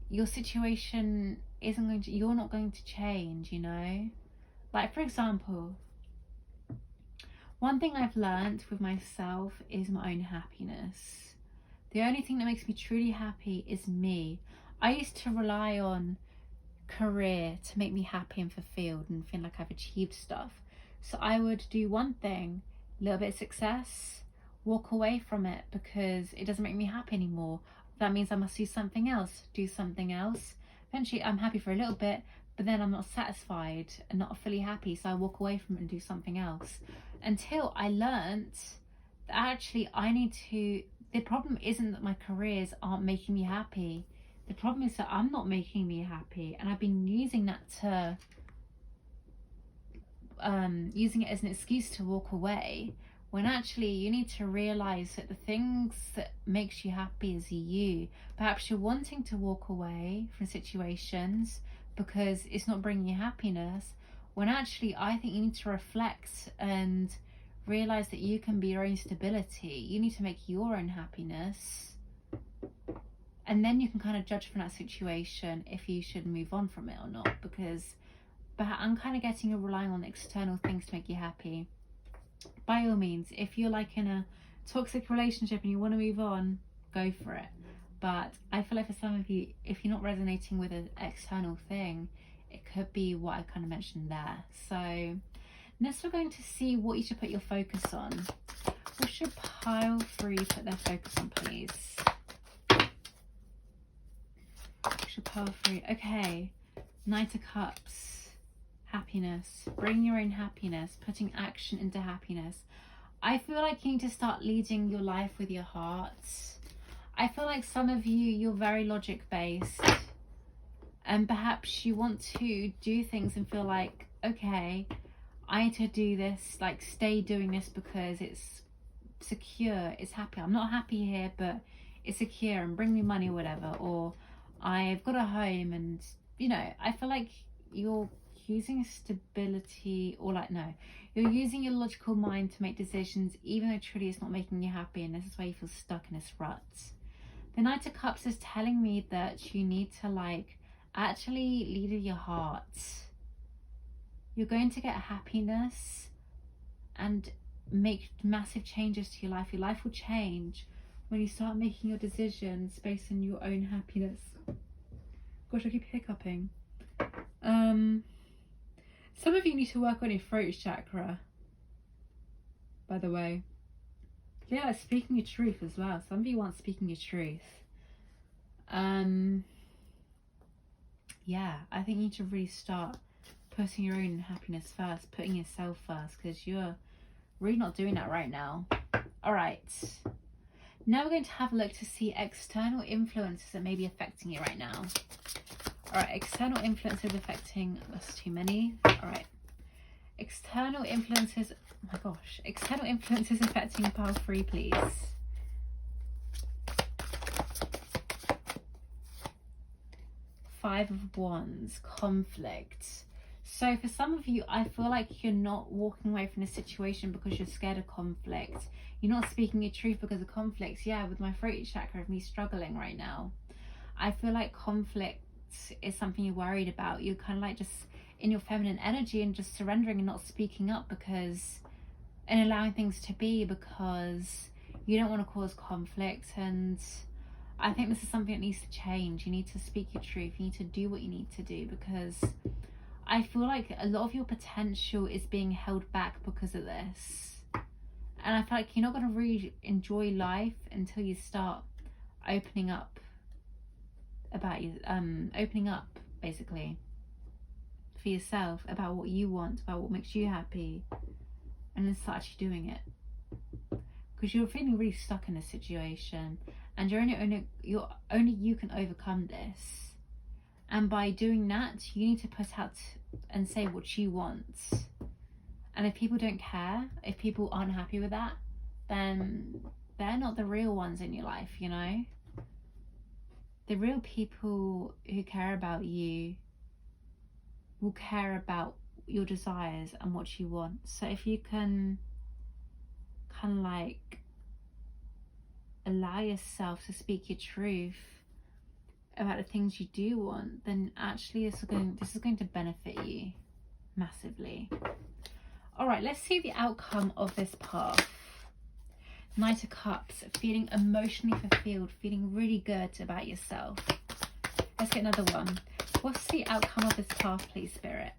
your situation isn't going to, you're not going to change, you know? Like, for example, one thing I've learned with myself is my own happiness. The only thing that makes me truly happy is me. I used to rely on career to make me happy and fulfilled and feel like I've achieved stuff. So I would do one thing, a little bit of success, walk away from it because it doesn't make me happy anymore. That means I must do something else, Eventually I'm happy for a little bit, but then I'm not satisfied and not fully happy, so I walk away from it and do something else. Until I learnt that actually I need to, the problem isn't that my careers aren't making me happy. The problem is that I'm not making me happy, and I've been using that to, using it as an excuse to walk away, when actually you need to realize that the things that makes you happy is you. Perhaps you're wanting to walk away from situations because it's not bringing you happiness, when actually I think you need to reflect and realize that you can be your own stability. You need to make your own happiness, and then you can kind of judge from that situation if you should move on from it or not. Because I'm kind of getting you relying on external things to make you happy. By all means, if you're like in a toxic relationship and you want to move on, go for it. But I feel like for some of you, if you're not resonating with an external thing, it could be what I kind of mentioned there. So next we're going to see what you should put your focus on. What should pile 3 put their focus on, please? Should pile 3. Okay, Knight of Cups, happiness. Bring your own happiness, putting action into happiness. I feel like you need to start leading your life with your heart. I feel like some of you, you're very logic based, and perhaps you want to do things and feel like, okay, I need to do this, like stay doing this because it's secure, it's happy. I'm not happy here, but it's secure and bring me money or whatever. Or I've got a home, and you know, I feel like you're using stability, or like, no, you're using your logical mind to make decisions even though truly it's not making you happy, and this is why you feel stuck in this rut. The Knight of Cups is telling me that you need to like actually lead with your heart. You're going to get happiness and make massive changes to your life. Your life will change when you start making your decisions based on your own happiness. Gosh, I keep hiccuping. Some of you need to work on your throat chakra, by the way. Yeah, speaking your truth as well. Some of you want speaking your truth. Yeah, I think you need to really start putting your own happiness first, putting yourself first, because you're really not doing that right now. All right. Now we're going to have a look to see external influences that may be affecting you right now. All right, external influences affecting, that's too many. All right. External influences, oh my gosh. External influences affecting pile 3, please. Five of Wands, conflict. So for some of you, I feel like you're not walking away from the situation because you're scared of conflict. You're not speaking your truth because of conflicts. Yeah, with my throat chakra, of me struggling right now, I feel like conflict is something you're worried about. You're kind of like just in your feminine energy and just surrendering and not speaking up because, and allowing things to be because you don't want to cause conflict. And I think this is something that needs to change. You need to speak your truth. You need to do what you need to do, because I feel like a lot of your potential is being held back because of this. And I feel like you're not going to really enjoy life until you start opening up about you, opening up basically for yourself about what you want, about what makes you happy, and then start actually doing it. Because you're feeling really stuck in this situation, and only you can overcome this. And by doing that, you need to put out and say what you want. And if people don't care, if people aren't happy with that, then they're not the real ones in your life, you know? The real people who care about you will care about your desires and what you want. So if you can kind of like allow yourself to speak your truth about the things you do want, then actually this is going to benefit you massively. All right, let's see the outcome of this path. Knight of Cups, feeling emotionally fulfilled, feeling really good about yourself. Let's get another one. What's the outcome of this path, please, Spirit?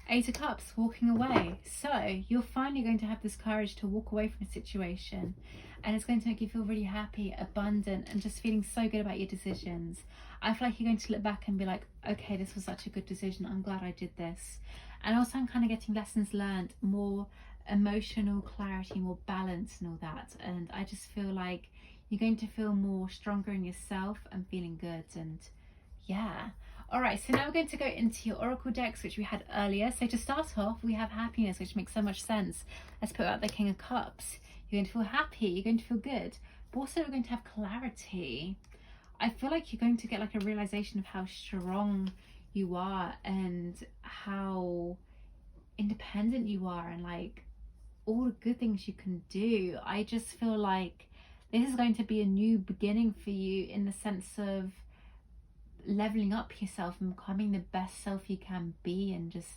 Eight of Cups, walking away. So you're finally going to have this courage to walk away from a situation, and it's going to make you feel really happy, abundant, and just feeling so good about your decisions. I feel like you're going to look back and be like, okay, this was such a good decision. I'm glad I did this. And also I'm kind of getting lessons learned, more emotional clarity, more balance and all that. And I just feel like you're going to feel more stronger in yourself and feeling good. And yeah. All right, so now we're going to go into your oracle decks, which we had earlier. So to start off, we have happiness, which makes so much sense. Let's put out the King of Cups. You're going to feel happy, you're going to feel good. But also we're going to have clarity. I feel like you're going to get like a realization of how strong you are and how independent you are and like all the good things you can do. I just feel like this is going to be a new beginning for you in the sense of leveling up yourself and becoming the best self you can be, and just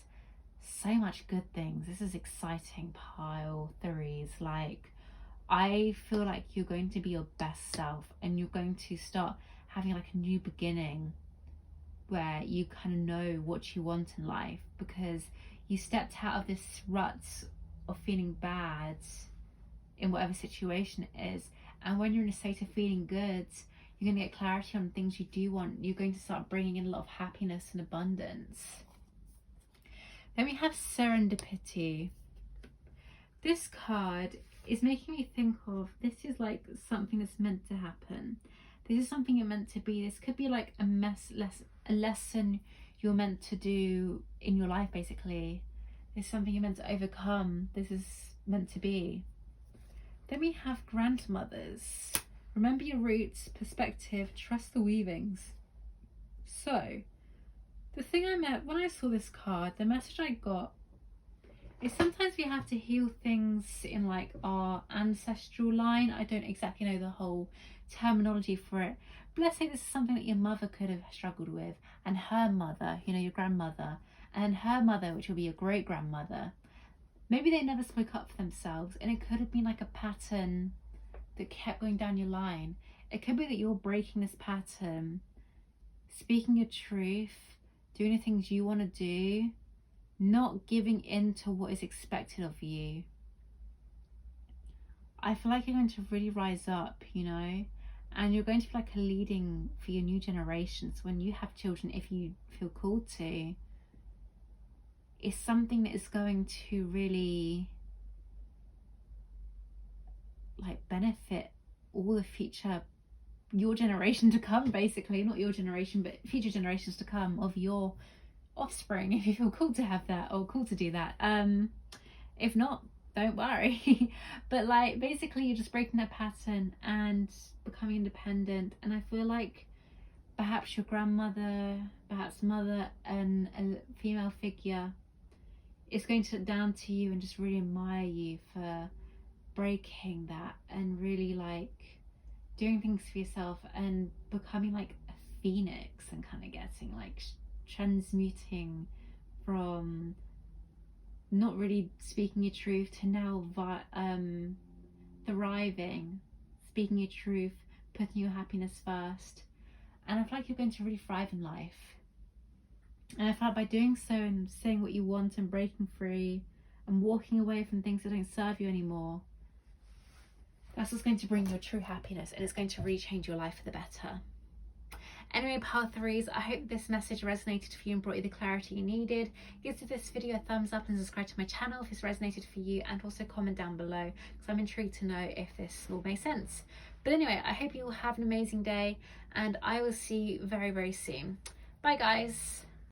so much good things. This is exciting, pile threes. Like, I feel like you're going to be your best self and you're going to start having like a new beginning where you kind of know what you want in life, because you stepped out of this rut of feeling bad in whatever situation it is. And when you're in a state of feeling good, you're going to get clarity on things you do want. You're going to start bringing in a lot of happiness and abundance. Then we have Serendipity. This card is making me think of, this is like something that's meant to happen. This is something you're meant to be. This could be like a lesson you're meant to do in your life, basically. It's something you're meant to overcome. This is meant to be. Then we have grandmothers. Remember your roots, perspective, trust the weavings. So, the thing I meant when I saw this card, the message I got is sometimes we have to heal things in like our ancestral line. I don't exactly know the whole terminology for it. But let's say this is something that your mother could have struggled with, and her mother, you know, your grandmother, and her mother, which will be your great grandmother. Maybe they never spoke up for themselves, and it could have been like a pattern that kept going down your line. It could be that you're breaking this pattern, speaking your truth, doing the things you want to do, not giving in to what is expected of you. I feel like you're going to really rise up, you know, and you're going to be like a leading for your new generations when you have children, if you feel called to. It's something that is going to really like benefit all the future, your generation to come, basically. Not your generation, but future generations to come of your offspring, if you feel called to have that or called to do that. If not, don't worry. But like, basically you're just breaking that pattern and becoming independent. And I feel like perhaps your grandmother, perhaps mother, and a female figure is going to look down to you and just really admire you for breaking that and really like doing things for yourself and becoming like a phoenix and kind of getting like transmuting from not really speaking your truth to now thriving, speaking your truth, putting your happiness first. And I feel like you're going to really thrive in life. And I feel like by doing so and saying what you want and breaking free and walking away from things that don't serve you anymore, that's what's going to bring your true happiness, and it's going to really change your life for the better. Anyway, pile threes, I hope this message resonated for you and brought you the clarity you needed. Give this video a thumbs up and subscribe to my channel if this resonated for you, and also comment down below because I'm intrigued to know if this all makes sense. But anyway, I hope you all have an amazing day, and I will see you very, very soon. Bye guys.